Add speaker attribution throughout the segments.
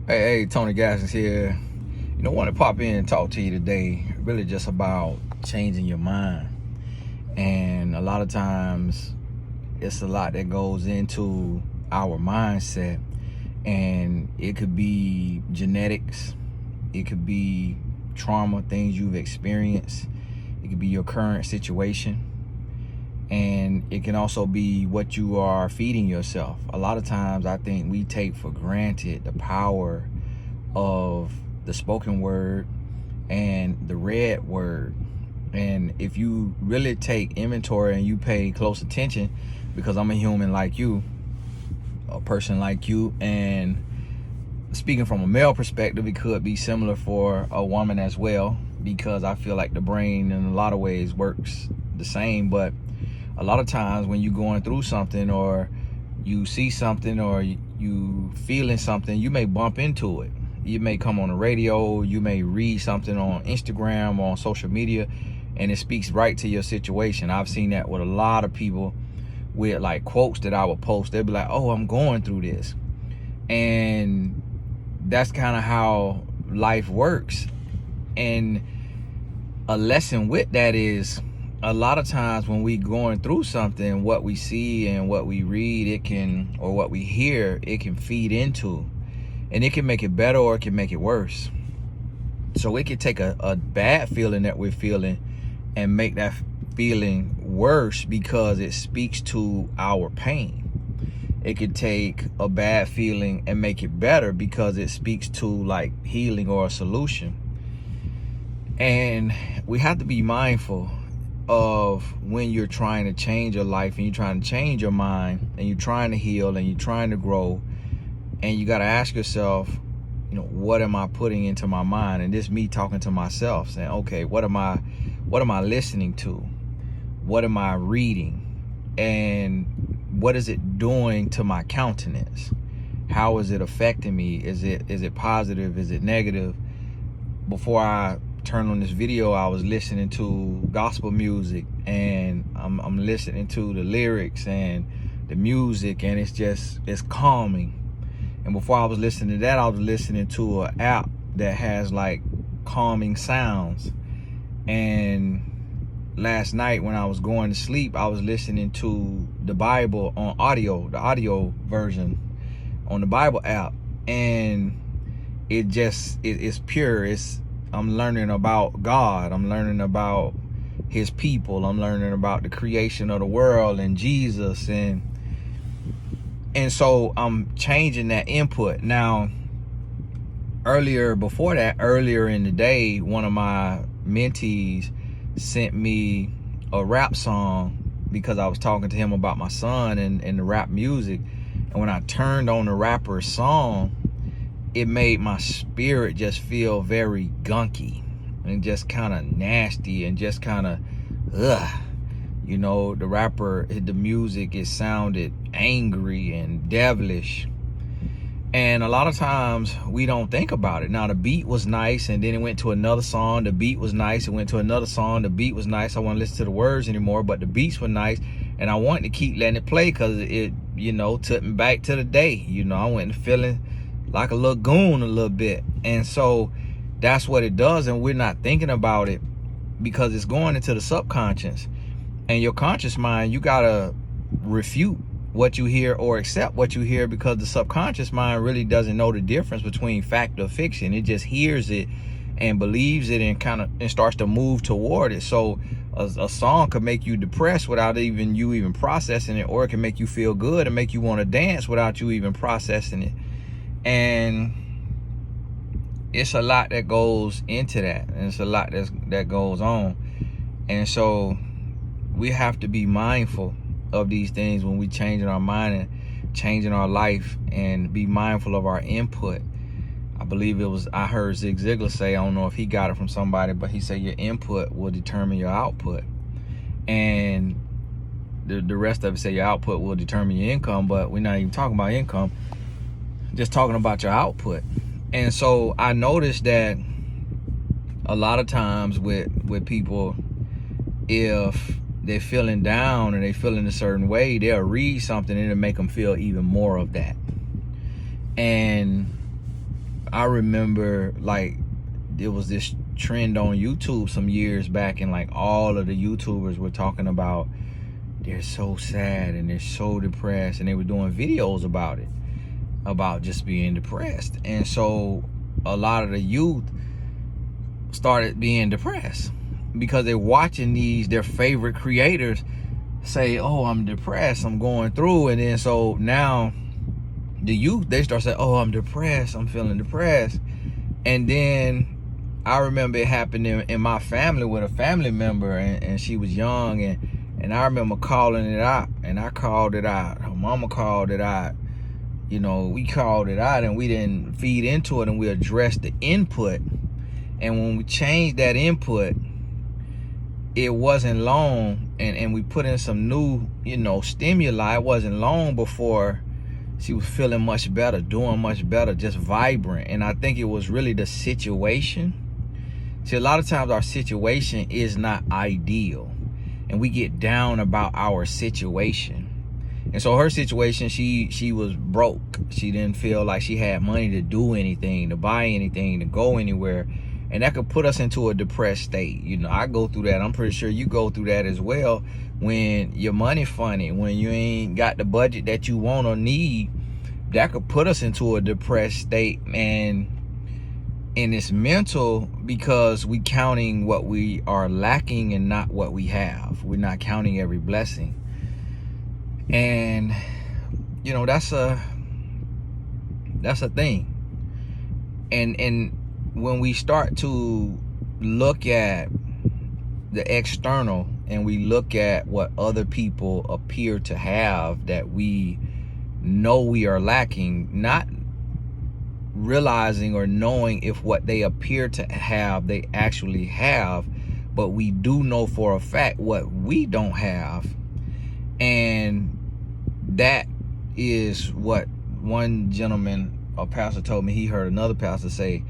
Speaker 1: Hey, Tony Gaskins here. Want to pop in and talk to you today. Really just about changing your mind. And a lot of times it's a lot that goes into our mindset. And it could be genetics. It could be trauma, things you've experienced. It could be your current situation. And it can also be what you are feeding yourself. A lot of times I think we take for granted the power of the spoken word and the read word. And if you really take inventory and you pay close attention, because I'm a human like you, a person like you, and speaking from a male perspective, it could be similar for a woman as well, because I feel like the brain in a lot of ways works the same. But a lot of times when you're going through something, or you see something, or you feeling something, you may bump into it. You may come on the radio, you may read something on Instagram or on social media, and it speaks right to your situation. I've seen that with a lot of people with like quotes that I would post. They'll be like, oh, I'm going through this. And that's kind of how life works. And a lesson with that is, a lot of times when we going through something, what we see and what we read, or what we hear, it can feed into, and it can make it better or it can make it worse. So it can take a bad feeling that we're feeling and make that feeling worse because it speaks to our pain. It could take a bad feeling and make it better because it speaks to like healing or a solution. And we have to be mindful of when you're trying to change your life and you're trying to change your mind and you're trying to heal and you're trying to grow, and you got to ask yourself, what am I putting into my mind? And this me talking to myself, saying, okay, what am I listening to? What am I reading? And what is it doing to my countenance? How is it affecting me? Is it positive? Is it negative? Before I turned on this video, I was listening to gospel music, and I'm listening to the lyrics and the music, and it's calming. And before I was listening to that, I was listening to an app that has like calming sounds. And last night when I was going to sleep, I was listening to the Bible on audio, the audio version on the Bible app. And it's pure. I'm learning about God. I'm learning about his people. I'm learning about the creation of the world and Jesus. And so I'm changing that input. Now, earlier in the day, one of my mentees sent me a rap song because I was talking to him about my son and the rap music. And when I turned on the rapper's song, it made my spirit just feel very gunky and just kind of nasty and just kind of the rapper, the music, it sounded angry and devilish. And a lot of times we don't think about it. Now, the beat was nice, and then it went to another song. The beat was nice. It went to another song. The beat was nice. I wouldn't listen to the words anymore, but the beats were nice. And I wanted to keep letting it play because it, took me back to the day. I went feeling like a little goon a little bit. And so that's what it does. And we're not thinking about it because it's going into the subconscious. And your conscious mind, you got to refute what you hear or accept what you hear, because the subconscious mind really doesn't know the difference between fact or fiction. It just hears it and believes it and starts to move toward it. So a song could make you depressed without you even processing it, or it can make you feel good and make you want to dance without you even processing it. And it's a lot that goes into that, and it's a lot that goes on. And so we have to be mindful of these things when we changing our mind and changing our life, and be mindful of our input. I believe I heard Zig Ziglar say, I don't know if he got it from somebody, but he said your input will determine your output. And the rest of it say your output will determine your income, but we're not even talking about income, just talking about your output. And so I noticed that a lot of times with people, if they're feeling down and they feeling a certain way, they'll read something and it'll make them feel even more of that. And I remember like there was this trend on YouTube some years back, and like all of the YouTubers were talking about they're so sad and they're so depressed, and they were doing videos about it, about just being depressed. And so a lot of the youth started being depressed because they're watching their favorite creators say, oh, I'm depressed, I'm going through. And then so now the youth, they start saying, oh, I'm depressed, I'm feeling depressed. And then I remember it happened in my family with a family member, and she was young, and I remember calling it out, and I called it out, her mama called it out, you know, we called it out, and we didn't feed into it, and we addressed the input. And when we changed that input, it wasn't long, and we put in some new, you know, stimuli. It wasn't long before she was feeling much better, doing much better, just vibrant. And I think it was really the situation. See, a lot of times our situation is not ideal, and we get down about our situation. And so her situation, she was broke. She didn't feel like she had money to do anything, to buy anything, to go anywhere. And that could put us into a depressed state. You know, I go through that. I'm pretty sure you go through that as well. When your money funny, when you ain't got the budget that you want or need, that could put us into a depressed state. And it's mental, because we counting what we are lacking and not what we have. We're not counting every blessing. And you know, that's a thing. And when we start to look at the external, and we look at what other people appear to have that we know we are lacking, not realizing or knowing if what they appear to have they actually have, but we do know for a fact what we don't have. And that is what one gentleman, a pastor, told me. He heard another pastor say,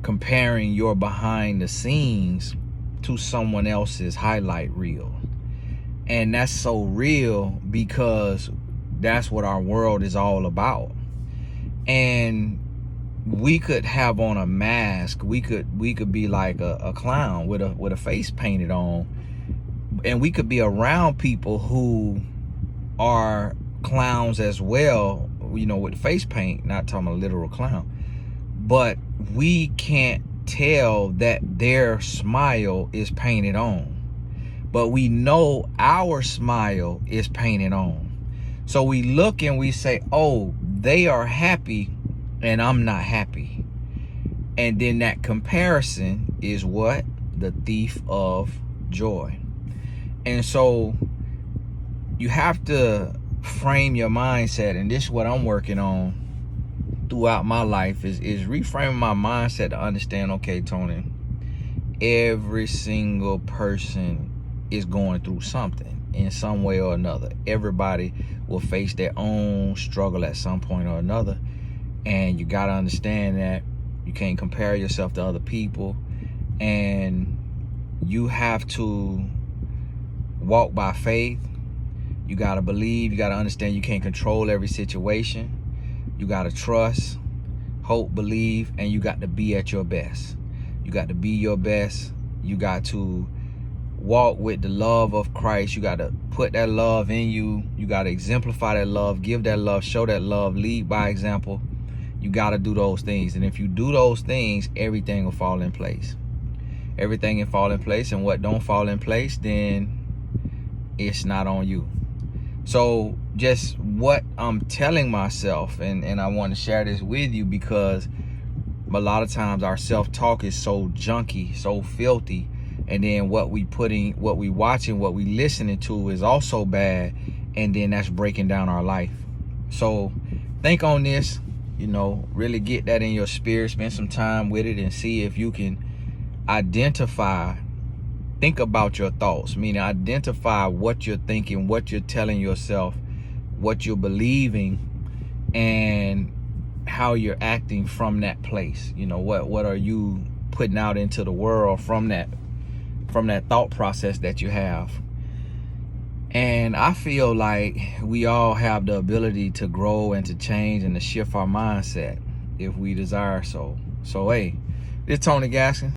Speaker 1: comparing your behind the scenes to someone else's highlight reel. And that's so real, because that's what our world is all about. And we could have on a mask, we could be like a clown with a face painted on, and we could be around people who are clowns as well, you know, with face paint, not talking about a literal clown, but we can't tell that their smile is painted on, but we know our smile is painted on. So we look and we say, oh, they are happy and I'm not happy. And then that comparison is what? The thief of joy. And so you have to frame your mindset, and this is what I'm working on throughout my life, is reframing my mindset to understand, okay, Tony, every single person is going through something in some way or another. Everybody will face their own struggle at some point or another. And you got to understand that you can't compare yourself to other people, and you have to walk by faith. You got to believe. You got to understand you can't control every situation. You got to trust, hope, believe, and you got to be at your best. You got to be your best. You got to walk with the love of Christ. You got to put that love in you. You got to exemplify that love, give that love, show that love, lead by example. You got to do those things. And if you do those things, everything will fall in place. Everything will fall in place. And what don't fall in place, then it's not on you. So just what I'm telling myself, and I want to share this with you, because a lot of times our self-talk is so junky, so filthy, and then what we watching, what we listening to is also bad, and then that's breaking down our life. So think on this, you know, really get that in your spirit, spend some time with it, and see if you can identify. Think about your thoughts, meaning identify what you're thinking, what you're telling yourself, what you're believing, and how you're acting from that place. You know, what are you putting out into the world from that thought process that you have. And I feel like we all have the ability to grow and to change and to shift our mindset. if we desire so. So hey, this Tony Gaskin.